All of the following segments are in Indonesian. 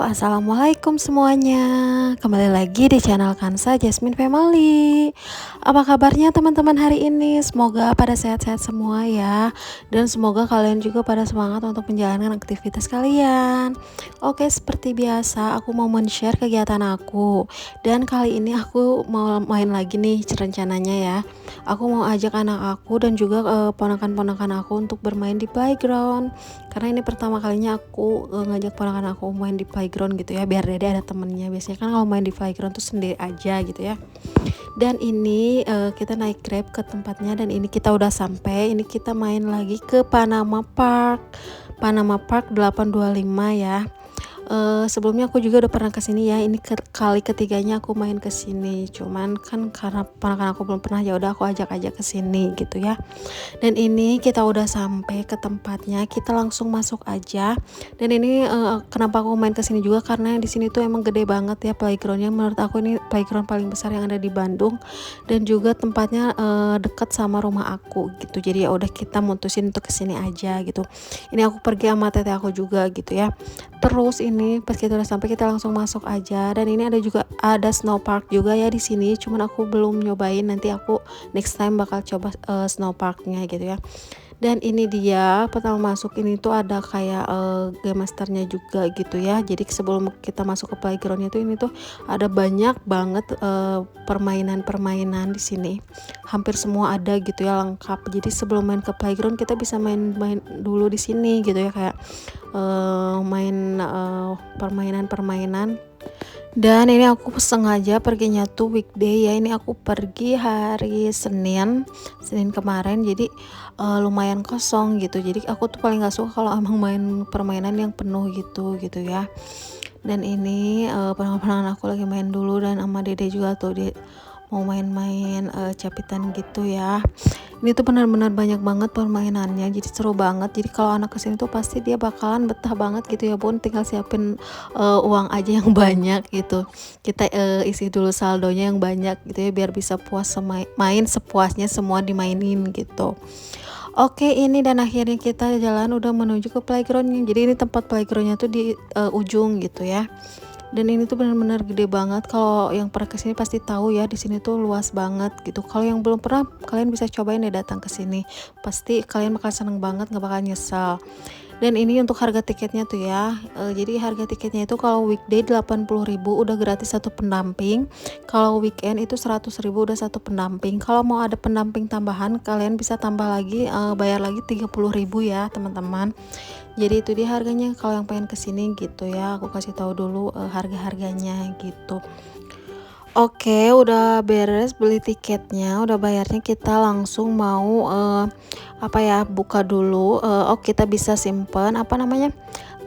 Assalamualaikum semuanya. Kembali lagi di channel Kansa Jasmine Family. Apa kabarnya teman-teman hari ini? Semoga pada sehat-sehat semua ya. Dan semoga kalian juga pada semangat untuk menjalankan aktivitas kalian. Oke, seperti biasa aku mau men-share kegiatan aku. Dan kali ini aku mau main lagi nih rencananya ya. Aku mau ajak anak aku dan juga ponakan-ponakan aku untuk bermain di playground. Karena ini pertama kalinya aku ngajak ponakan aku main di playground gitu ya, biar dede ada temennya. Biasanya kan kalau main di playground tuh sendiri aja gitu ya. Dan ini kita naik Grab ke tempatnya, dan ini kita udah sampai. Ini kita main lagi ke Panama Park. Panama Park 825 ya. Sebelumnya aku juga udah pernah ke sini ya. Ini kali ketiganya aku main ke sini. Cuman kan karena ponakan aku belum pernah, ya udah aku ajak aja ke sini gitu ya. Dan ini kita udah sampai ke tempatnya, kita langsung masuk aja. Dan ini kenapa aku main ke sini juga, karena di sini tuh emang gede banget ya playgroundnya. Menurut aku ini playground paling besar yang ada di Bandung, dan juga tempatnya deket sama rumah aku gitu. Jadi ya udah kita mutusin untuk kesini aja gitu. Ini aku pergi sama teteh aku juga gitu ya. Terus ini pas kita udah sampai, kita langsung masuk aja. Dan ini ada snow park juga ya di sini. Cuman aku belum nyobain, nanti aku next time bakal coba snow parknya gitu ya. Dan ini dia pertama masuk, ini tuh ada kayak game masternya juga gitu ya. Jadi sebelum kita masuk ke playgroundnya tuh, ini tuh ada banyak banget permainan-permainan di sini. Hampir semua ada gitu ya, lengkap. Jadi sebelum main ke playground kita bisa main-main dulu di sini gitu ya, kayak main permainan-permainan. Dan ini aku sengaja perginya tuh weekday ya. Ini aku pergi hari Senin kemarin, jadi lumayan kosong gitu. Jadi aku tuh paling gak suka kalau emang main permainan yang penuh gitu ya. Dan ini pengen-pengen aku lagi main dulu, dan sama dede juga tuh mau main-main capitan gitu ya. Ini tuh benar-benar banyak banget permainannya, jadi seru banget. Jadi kalau anak kesini tuh pasti dia bakalan betah banget gitu ya bun. Tinggal siapin uang aja yang banyak gitu. Kita isi dulu saldonya yang banyak gitu ya, biar bisa puas main sepuasnya, semua dimainin gitu. Oke, ini dan akhirnya kita jalan udah menuju ke playgroundnya. Jadi ini tempat playgroundnya tuh di ujung gitu ya. Dan ini tuh benar-benar gede banget. Kalau yang pernah kesini pasti tahu ya, di sini tuh luas banget gitu. Kalau yang belum pernah, kalian bisa cobain deh datang ke sini. Pasti kalian bakal seneng banget, nggak bakal nyesal. Dan ini untuk harga tiketnya tuh ya, jadi harga tiketnya itu kalau weekday 80.000 udah gratis satu pendamping. Kalau weekend itu 100.000 udah satu pendamping. Kalau mau ada pendamping tambahan, kalian bisa tambah lagi, bayar lagi 30.000 ya teman-teman. Jadi itu dia harganya kalau yang pengen kesini gitu ya. Aku kasih tahu dulu harga-harganya gitu. Oke, udah beres beli tiketnya, udah bayarnya, kita langsung mau buka dulu. Kita bisa simpen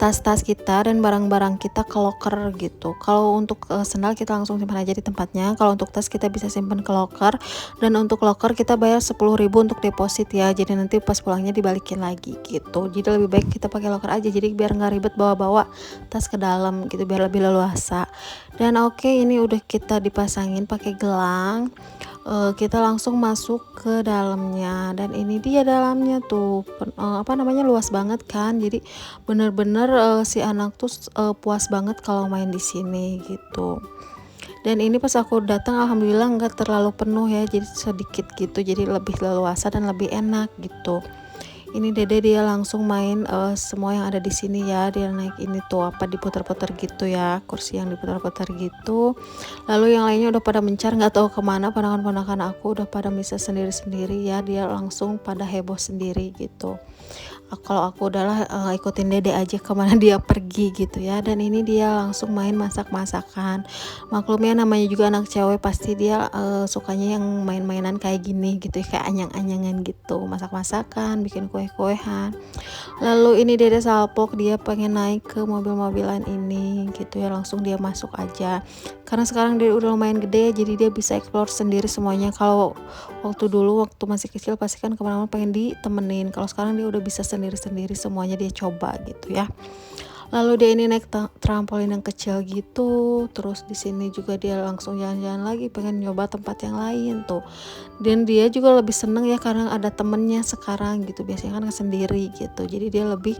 tas-tas kita dan barang-barang kita ke locker gitu. Kalau untuk sendal kita langsung simpan aja di tempatnya. Kalau untuk tas kita bisa simpan ke locker, dan untuk locker kita bayar 10.000 untuk deposit ya. Jadi nanti pas pulangnya dibalikin lagi gitu. Jadi lebih baik kita pakai locker aja, jadi biar nggak ribet bawa-bawa tas ke dalam gitu, biar lebih leluasa. Dan ini udah kita dipasangin pakai gelang. Kita langsung masuk ke dalamnya, dan ini dia dalamnya tuh luas banget kan. Jadi bener-bener si anak tuh puas banget kalau main di sini gitu. Dan ini pas aku datang alhamdulillah nggak terlalu penuh ya, jadi sedikit gitu, jadi lebih leluasa dan lebih enak gitu. Ini dede dia langsung main semua yang ada di sini ya. Dia naik ini tuh diputar-putar gitu ya, kursi yang diputar-putar gitu. Lalu yang lainnya udah pada mencar, nggak tahu kemana. Ponakan-ponakan aku udah pada bisa sendiri-sendiri ya, dia langsung pada heboh sendiri gitu. Kalau aku udahlah ikutin dede aja kemana dia pergi gitu ya. Dan ini dia langsung main masak-masakan. Maklumnya namanya juga anak cewek, pasti dia sukanya yang main-mainan kayak gini gitu ya, kayak anyang-anyangan gitu, masak-masakan, bikin kue-kuehan. Lalu ini dede salpok, dia pengen naik ke mobil-mobilan ini gitu ya, langsung dia masuk aja. Karena sekarang dia udah lumayan gede, jadi dia bisa explore sendiri semuanya. Kalau waktu masih kecil pasti kan kemana-mana pengen ditemenin. Kalau sekarang dia udah bisa sendiri-sendiri semuanya, dia coba gitu ya. Lalu dia ini naik trampolin yang kecil gitu. Terus di sini juga dia langsung jalan-jalan lagi, pengen nyoba tempat yang lain tuh. Dan dia juga lebih seneng ya karena ada temennya sekarang gitu. Biasanya kan sendiri gitu. Jadi dia lebih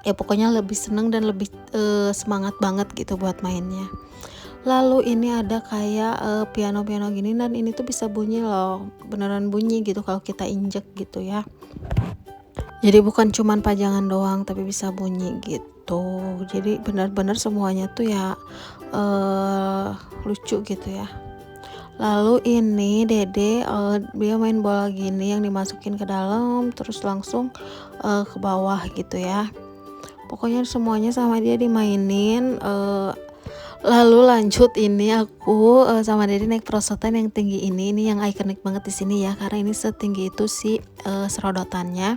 Ya pokoknya lebih seneng dan lebih semangat banget gitu buat mainnya. Lalu ini ada kayak piano-piano gini, dan ini tuh bisa bunyi loh, beneran bunyi gitu kalau kita injek gitu ya. Jadi bukan cuman pajangan doang tapi bisa bunyi gitu. Jadi benar-benar semuanya tuh ya lucu gitu ya. Lalu ini Dede dia main bola gini yang dimasukin ke dalam terus langsung ke bawah gitu ya. Pokoknya semuanya sama dia dimainin. Lalu lanjut ini aku sama Dede naik perosotan yang tinggi ini yang ikonik banget di sini ya, karena ini setinggi itu si serodotannya.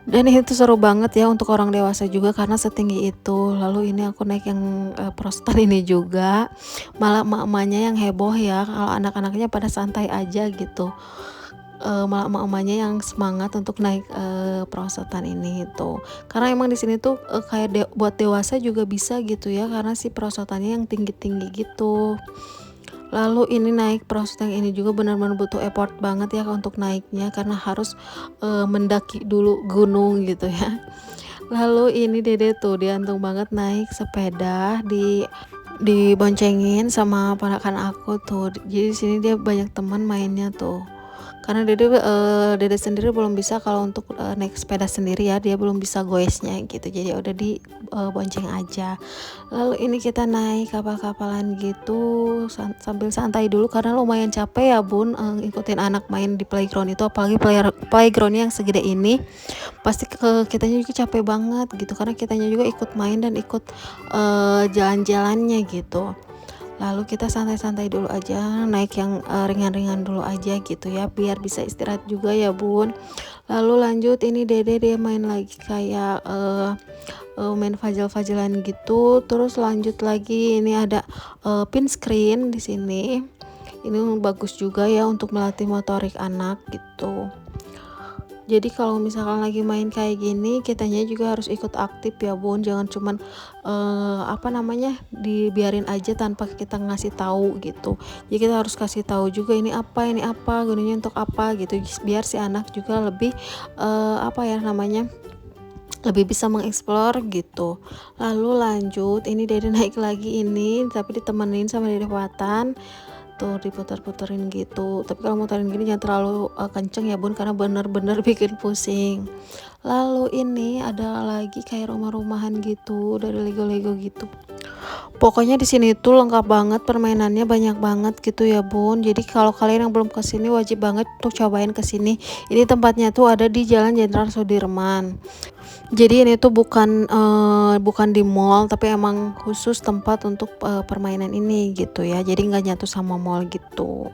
Dan itu seru banget ya untuk orang dewasa juga karena setinggi itu. Lalu ini aku naik yang proster ini juga. Malah emak-emaknya yang heboh ya, kalau anak-anaknya pada santai aja gitu. Malah emak-emaknya yang semangat untuk naik perosotan ini itu. Karena emang di sini tuh kayak buat dewasa juga bisa gitu ya, karena si perosotannya yang tinggi-tinggi gitu. Lalu ini naik perosotan ini juga benar-benar butuh effort banget ya untuk naiknya, karena harus mendaki dulu gunung gitu ya. Lalu ini Dede tuh diantung banget naik sepeda, diboncengin sama ponakan aku tuh. Jadi di sini dia banyak teman mainnya tuh. Karena Dede sendiri belum bisa kalau untuk naik sepeda sendiri ya, dia belum bisa goesnya gitu. Jadi udah di bonceng aja. Lalu ini kita naik kapal-kapalan gitu sambil santai dulu karena lumayan capek ya bun, ikutin anak main di playground itu, apalagi playgroundnya yang segede ini. Pasti kitanya juga capek banget gitu, karena kitanya juga ikut main dan ikut jalan-jalannya gitu. Lalu kita santai-santai dulu aja, naik yang ringan-ringan dulu aja gitu ya, biar bisa istirahat juga ya bun. Lalu lanjut ini Dede dia main lagi kayak main fajal-fajalan gitu. Terus lanjut lagi ini ada pin screen di sini. Ini bagus juga ya untuk melatih motorik anak gitu. Jadi kalau misalkan lagi main kayak gini, kitanya juga harus ikut aktif ya bun, jangan cuman dibiarin aja tanpa kita ngasih tahu gitu. Jadi kita harus kasih tahu juga ini apa, gunanya untuk apa gitu, biar si anak juga lebih lebih bisa mengeksplor gitu. Lalu lanjut ini Dede naik lagi ini, tapi ditemenin sama Dede Watan tuh, diputar-puterin gitu. Tapi kalau muterin gini jangan terlalu kenceng ya bun, karena bener-bener bikin pusing. Lalu ini ada lagi kayak rumah-rumahan gitu dari Lego-Lego gitu. Pokoknya di sini tuh lengkap banget, permainannya banyak banget gitu ya bun. Jadi kalau kalian yang belum kesini wajib banget untuk cobain kesini. Ini tempatnya tuh ada di Jalan Jenderal Sudirman. Jadi ini tuh bukan di mall, tapi emang khusus tempat untuk permainan ini gitu ya. Jadi nggak nyatu sama mall gitu.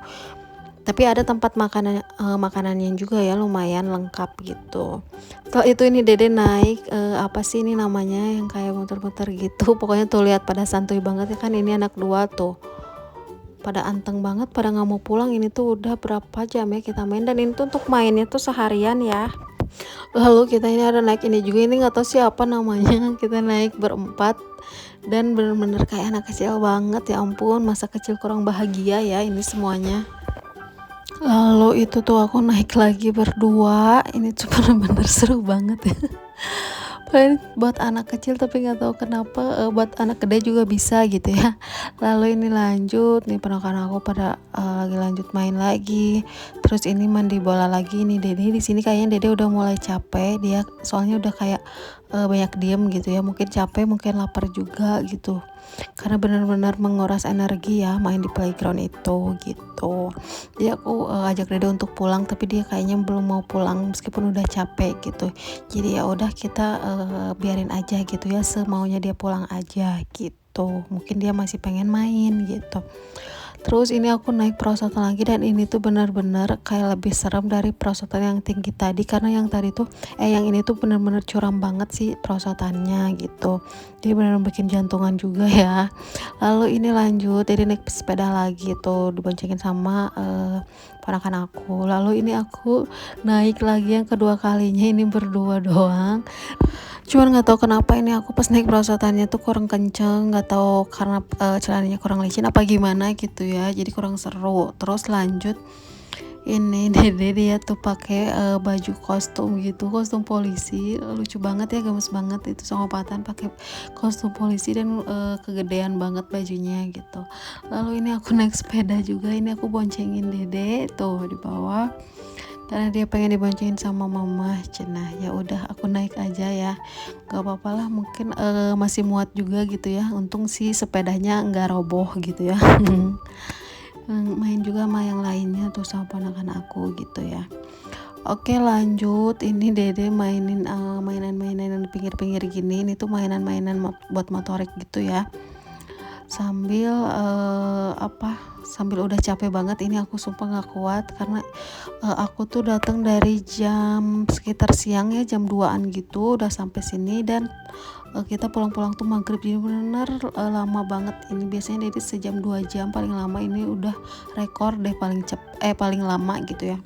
Tapi ada tempat makanannya juga ya, lumayan lengkap gitu. Setelah itu ini Dede naik apa sih ini namanya yang kayak muter-muter gitu. Pokoknya tuh lihat pada santuy banget ya kan, ini anak dua tuh. Pada anteng banget, pada nggak mau pulang. Ini tuh udah berapa jam ya kita main, dan ini tuh untuk mainnya tuh seharian ya. Lalu kita ini ada naik ini juga, ini nggak tahu siapa namanya. Kita naik berempat dan bener-bener kayak anak kecil banget ya ampun, masa kecil kurang bahagia ya ini semuanya. Lalu itu tuh aku naik lagi berdua, ini tuh bener-bener seru banget ya. Buat anak kecil tapi nggak tahu kenapa buat anak gede juga bisa gitu ya. Lalu ini lanjut nih, ponakan aku pada lagi lanjut main lagi. Terus ini mandi bola lagi nih Dede. Di sini kayaknya Dede udah mulai capek, dia soalnya udah kayak banyak diem gitu ya, mungkin capek mungkin lapar juga gitu, karena benar-benar menguras energi ya main di playground itu gitu. Jadi aku ajak Dede untuk pulang, tapi dia kayaknya belum mau pulang meskipun udah capek gitu. Jadi ya udah kita biarin aja gitu ya, semaunya dia pulang aja gitu, mungkin dia masih pengen main gitu. Terus ini aku naik perosotan lagi, dan ini tuh benar-benar kayak lebih serem dari perosotan yang tinggi tadi, karena yang tadi tuh yang ini tuh benar-benar curam banget sih perosotannya gitu. Jadi benar-benar bikin jantungan juga ya. Lalu ini lanjut, jadi naik sepeda lagi tuh diboncengin sama ponakan aku. Lalu ini aku naik lagi yang kedua kalinya, ini berdua doang. Cuman nggak tahu kenapa ini aku pas naik perosotannya tuh kurang kenceng, nggak tahu karena celananya kurang licin apa gimana gitu ya, jadi kurang seru. Terus lanjut ini dede dia tuh pakai baju kostum gitu, kostum polisi, lucu banget ya, gemes banget itu Songopatan pakai kostum polisi dan kegedean banget bajunya gitu. Lalu ini aku naik sepeda juga, ini aku boncengin dede tuh di bawah karena dia pengen diboncengin sama mama. Cenah ya udah aku naik aja ya, gak apa-apa lah, mungkin masih muat juga gitu ya, untung sih sepedanya nggak roboh gitu ya. Main juga sama yang lainnya tuh sama ponakan aku gitu ya. Oke lanjut, ini dede mainin mainan-mainan yang di pinggir-pinggir gini, ini tuh mainan-mainan buat motorik gitu ya, sambil sambil udah capek banget. Ini aku sumpah nggak kuat karena aku tuh datang dari jam sekitar siang ya, jam 2an gitu udah sampai sini, dan kita pulang-pulang tuh maghrib, jadi bener lama banget. Ini biasanya dari sejam 2 jam paling lama, ini udah rekor deh paling lama gitu ya.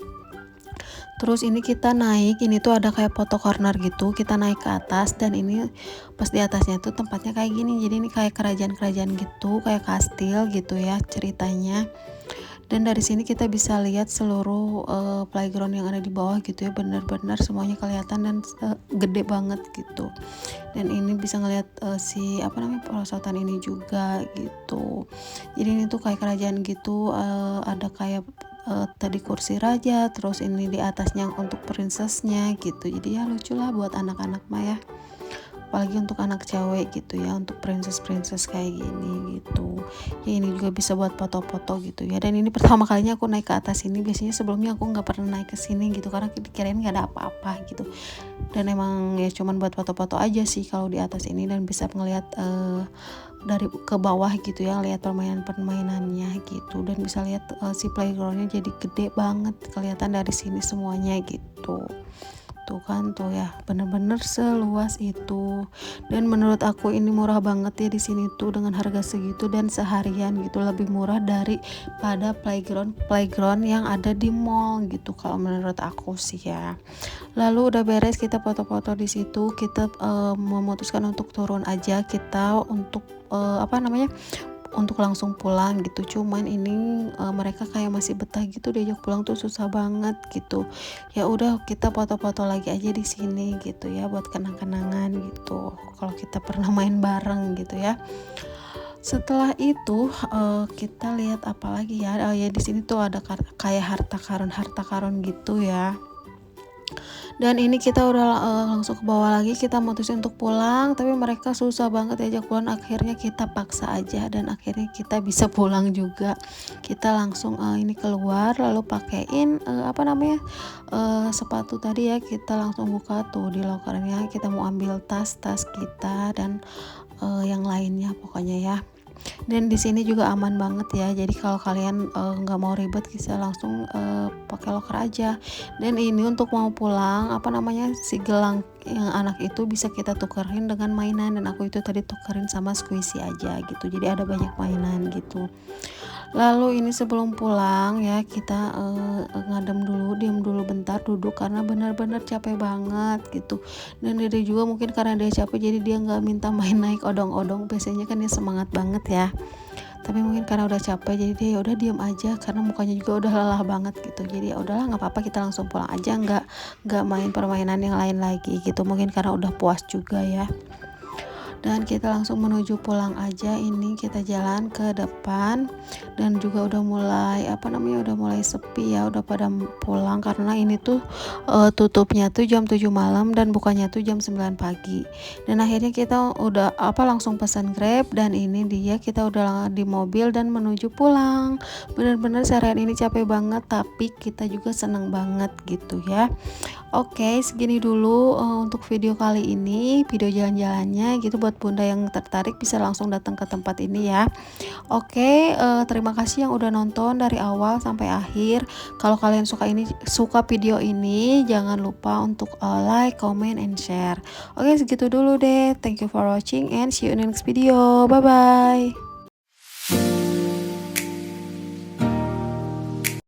Terus ini kita naik, ini tuh ada kayak foto corner gitu, kita naik ke atas, dan ini pas di atasnya tuh tempatnya kayak gini, jadi ini kayak kerajaan-kerajaan gitu, kayak kastil gitu ya ceritanya. Dan dari sini kita bisa lihat seluruh playground yang ada di bawah gitu ya, benar-benar semuanya kelihatan dan gede banget gitu. Dan ini bisa ngelihat perosotan ini juga gitu. Jadi ini tuh kayak kerajaan gitu, ada kayak tadi kursi raja, terus ini di atasnya untuk princessnya gitu. Jadi ya lucu lah buat anak-anak mah ya, apalagi untuk anak cewek gitu ya, untuk princess kayak gini gitu ya. Ini juga bisa buat foto-foto gitu ya. Dan ini pertama kalinya aku naik ke atas ini, biasanya sebelumnya aku nggak pernah naik ke sini gitu karena dikirain nggak ada apa-apa gitu, dan emang ya cuman buat foto-foto aja sih kalau di atas ini, dan bisa ngeliat dari ke bawah gitu ya, lihat permainan-permainannya gitu, dan bisa lihat si playgroundnya jadi gede banget kelihatan dari sini semuanya gitu. Tuh kan tuh ya, bener-bener seluas itu. Dan menurut aku ini murah banget ya di sini tuh, dengan harga segitu dan seharian gitu, lebih murah daripada playground yang ada di mall gitu kalau menurut aku sih ya. Lalu udah beres kita foto-foto di situ, kita memutuskan untuk turun aja, kita untuk untuk langsung pulang gitu. Cuman ini mereka kayak masih betah gitu, diajak pulang tuh susah banget gitu. Ya udah kita foto-foto lagi aja di sini gitu ya, buat kenang-kenangan gitu, kalau kita pernah main bareng gitu ya. Setelah itu kita lihat apa lagi ya, ya di sini tuh ada kayak harta karun gitu ya. Dan ini kita udah langsung ke bawah lagi, kita mutusin untuk pulang, tapi mereka susah banget diajak pulang. Akhirnya kita paksa aja, dan akhirnya kita bisa pulang juga. Kita langsung ini keluar, lalu pakein sepatu tadi ya, kita langsung buka tuh di lokernya, kita mau ambil tas kita dan yang lainnya pokoknya ya. Dan di sini juga aman banget ya, jadi kalau kalian nggak mau ribet bisa langsung pakai loker aja. Dan ini untuk mau pulang si gelang yang anak itu bisa kita tukerin dengan mainan, dan aku itu tadi tukerin sama squishy aja gitu, jadi ada banyak mainan gitu. Lalu ini sebelum pulang ya, kita diem dulu bentar, duduk karena benar-benar capek banget gitu. Dan dia juga mungkin karena dia capek, jadi dia nggak minta main naik odong-odong, biasanya kan dia semangat banget ya, tapi mungkin karena udah capek jadi dia ya udah diem aja karena mukanya juga udah lelah banget gitu. Jadi ya udahlah, nggak apa-apa, kita langsung pulang aja, nggak main permainan yang lain lagi gitu, mungkin karena udah puas juga ya. Dan kita langsung menuju pulang aja. Ini kita jalan ke depan, dan juga udah mulai sepi ya, udah pada pulang karena ini tuh tutupnya tuh jam 7 malam dan bukanya tuh jam 9 pagi. Dan akhirnya kita udah langsung pesan Grab, dan ini dia kita udah di mobil dan menuju pulang. Bener-bener seharian ini capek banget, tapi kita juga seneng banget gitu ya. Oke, segini dulu untuk video kali ini, video jalan-jalannya gitu. Buat bunda yang tertarik bisa langsung datang ke tempat ini ya. Oke, terima kasih yang udah nonton dari awal sampai akhir. Kalau kalian suka video ini, jangan lupa untuk like, comment, and share. Oke, segitu dulu deh. Thank you for watching and see you in the next video. Bye bye.